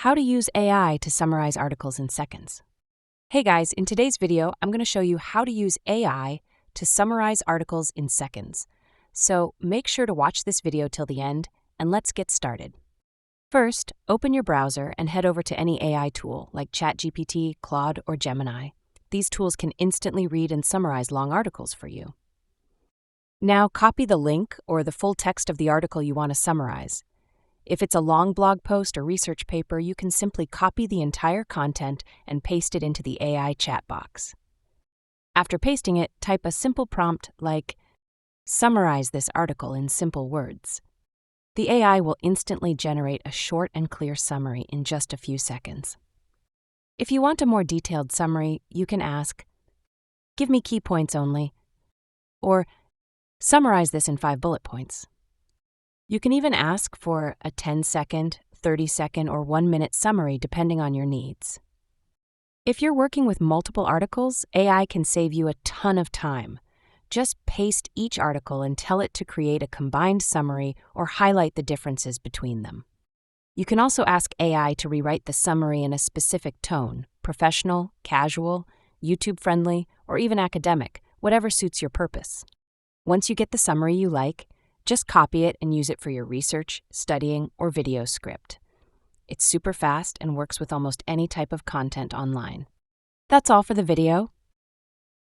How to use AI to summarize articles in seconds. Hey guys, in today's video, I'm going to show you how to use AI to summarize articles in seconds. So make sure to watch this video till the end, and let's get started. First, open your browser and head over to any AI tool like ChatGPT, Claude, or Gemini. These tools can instantly read and summarize long articles for you. Now copy the link or the full text of the article you want to summarize. If it's a long blog post or research paper, you can simply copy the entire content and paste it into the AI chat box. After pasting it, type a simple prompt like, "Summarize this article in simple words." The AI will instantly generate a short and clear summary in just a few seconds. If you want a more detailed summary, you can ask, "Give me key points only," or "Summarize this in 5 bullet points." You can even ask for a 10-second, 30-second, or 1-minute summary depending on your needs. If you're working with multiple articles, AI can save you a ton of time. Just paste each article and tell it to create a combined summary or highlight the differences between them. You can also ask AI to rewrite the summary in a specific tone: professional, casual, YouTube-friendly, or even academic, whatever suits your purpose. Once you get the summary you like, just copy it and use it for your research, studying, or video script. It's super fast and works with almost any type of content online. That's all for the video.